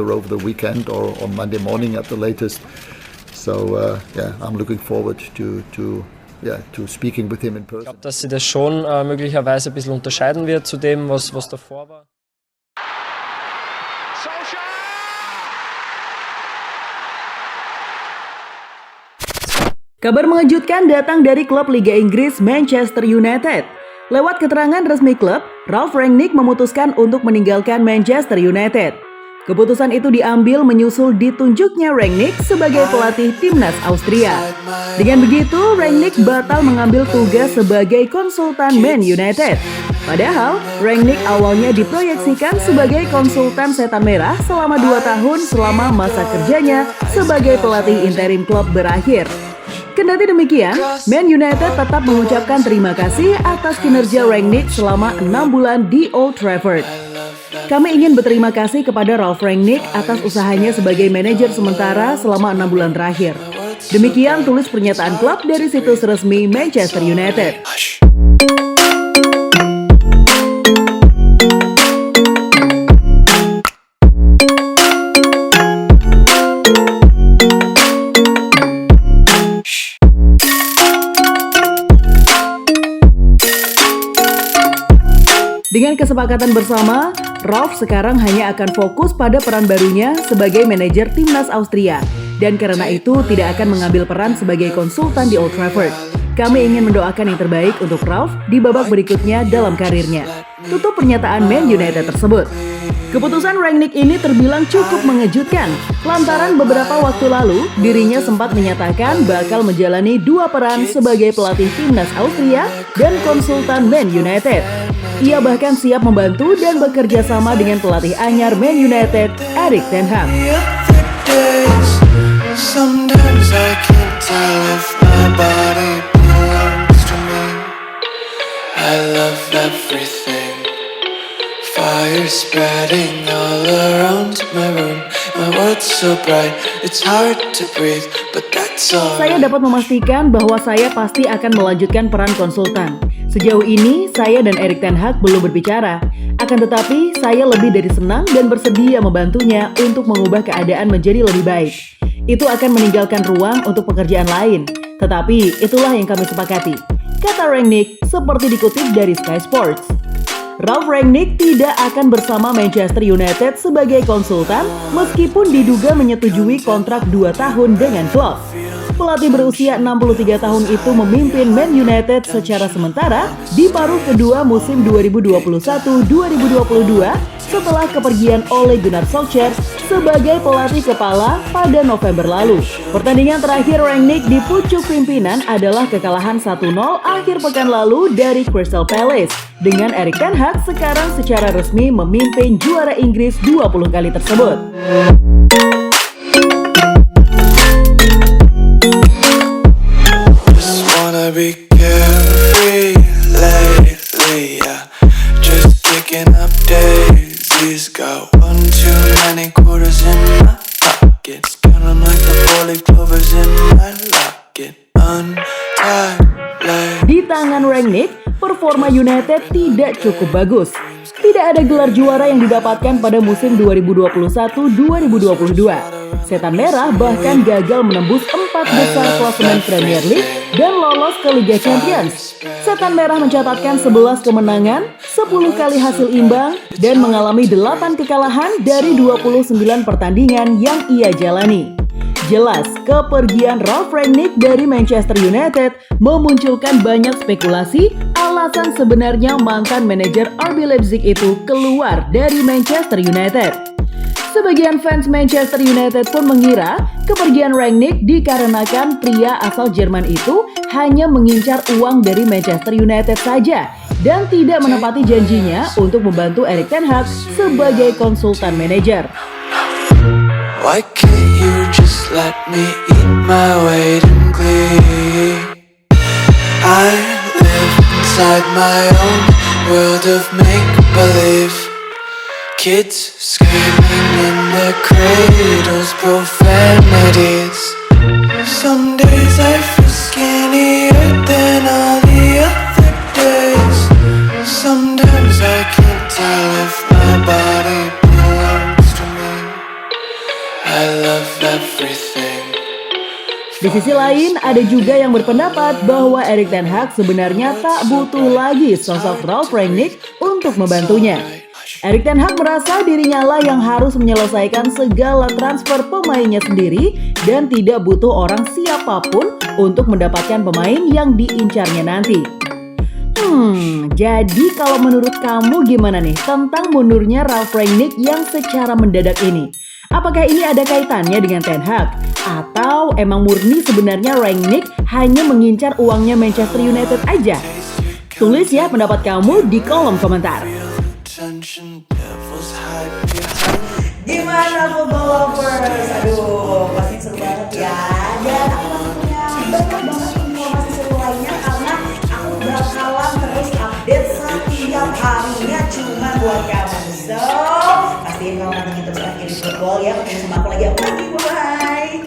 over the weekend or on Monday morning at the latest. So I'm looking forward to speaking with him in person. Ich glaube, dass sie das schon möglicherweise ein bisschen unterscheiden wird zu dem, was davor war. Kabar mengejutkan datang dari klub Liga Inggris Manchester United. Lewat keterangan resmi klub, Ralf Rangnick memutuskan untuk meninggalkan Manchester United. Keputusan itu diambil menyusul ditunjuknya Rangnick sebagai pelatih timnas Austria. Dengan begitu, Rangnick batal mengambil tugas sebagai konsultan Man United. Padahal, Rangnick awalnya diproyeksikan sebagai konsultan Setan Merah selama 2 tahun selama masa kerjanya sebagai pelatih interim klub berakhir. Kendati demikian, Man United tetap mengucapkan terima kasih atas kinerja Rangnick selama 6 bulan di Old Trafford. Kami ingin berterima kasih kepada Ralf Rangnick atas usahanya sebagai manajer sementara selama 6 bulan terakhir. Demikian tulis pernyataan klub dari situs resmi Manchester United. Dengan kesepakatan bersama, Ralf sekarang hanya akan fokus pada peran barunya sebagai manajer timnas Austria dan karena itu tidak akan mengambil peran sebagai konsultan di Old Trafford. Kami ingin mendoakan yang terbaik untuk Ralf di babak berikutnya dalam karirnya. Tutup pernyataan Man United tersebut. Keputusan Rangnick ini terbilang cukup mengejutkan lantaran beberapa waktu lalu dirinya sempat menyatakan bakal menjalani 2 peran sebagai pelatih timnas Austria dan konsultan Man United. Ia bahkan siap membantu dan bekerja sama dengan pelatih anyar Man United, Erik ten Hag. Sometimes I can't tell if my body belongs to me. I love everything. Fire spreading all around my room. My world's so bright, it's hard to breathe, but that's all. Saya dapat memastikan bahwa saya pasti akan melanjutkan peran konsultan. Sejauh ini, saya dan Erik ten Hag belum berbicara. Akan tetapi, saya lebih dari senang dan bersedia membantunya untuk mengubah keadaan menjadi lebih baik. Itu akan meninggalkan ruang untuk pekerjaan lain. Tetapi, itulah yang kami sepakati, kata Rangnick seperti dikutip dari Sky Sports. Ralf Rangnick tidak akan bersama Manchester United sebagai konsultan meskipun diduga menyetujui kontrak 2 tahun dengan klub. Pelatih berusia 63 tahun itu memimpin Man United secara sementara di paruh kedua musim 2021-2022 setelah kepergian Ole Gunnar Solskjaer sebagai pelatih kepala pada November lalu. Pertandingan terakhir Rangnick di pucuk pimpinan adalah kekalahan 1-0 akhir pekan lalu dari Crystal Palace, dengan Erik ten Hag sekarang secara resmi memimpin juara Inggris 20 kali tersebut. Be carefree lately, yeah. Just kicking up daisies. Got one too many quarters in my pockets. Count 'em like the 4-leaf clovers in my locket. Untied leg. Di tangan Rangnick, performa United tidak cukup bagus. Tidak ada gelar juara yang didapatkan pada musim 2021-2022. Setan Merah bahkan gagal menembus 4 besar klasemen Premier League dan lolos ke Liga Champions. Setan Merah mencatatkan 11 kemenangan, 10 kali hasil imbang, dan mengalami 8 kekalahan dari 29 pertandingan yang ia jalani. Jelas, kepergian Ralf Rangnick dari Manchester United memunculkan banyak spekulasi alasan sebenarnya mantan manajer RB Leipzig itu keluar dari Manchester United. Sebagian fans Manchester United pun mengira kepergian Rangnick dikarenakan pria asal Jerman itu hanya mengincar uang dari Manchester United saja dan tidak menepati janjinya untuk membantu Erik ten Hag sebagai konsultan manajer. Why can't you just let me eat my weight in glee? I live inside my own world of make-believe. Kids screaming in their cradles, profanities. Some days I feel skinnier than all the other days. Sometimes I can't tell if my body belongs to me. I love everything. Di sisi lain, ada juga yang berpendapat bahwa Erik ten Hag sebenarnya tak butuh lagi sosok Ralf Rangnick untuk membantunya. Erik ten Hag merasa dirinya lah yang harus menyelesaikan segala transfer pemainnya sendiri dan tidak butuh orang siapapun untuk mendapatkan pemain yang diincarnya nanti. Jadi kalau menurut kamu gimana nih tentang mundurnya Ralf Rangnick yang secara mendadak ini? Apakah ini ada kaitannya dengan Ten Hag? Atau emang murni sebenarnya Rangnick hanya mengincar uangnya Manchester United aja? Tulis ya pendapat kamu di kolom komentar. Gimana football lovers? Aduh, pasti seru banget ya. Dan aku masih punya banyak banget informasi seru lainnya karena aku bakalan terus update setiap harinya cuma buat kamu. So, pastiin kamu nonton terus Kiri Football ya. Ketemu sama aku lagi. Bye.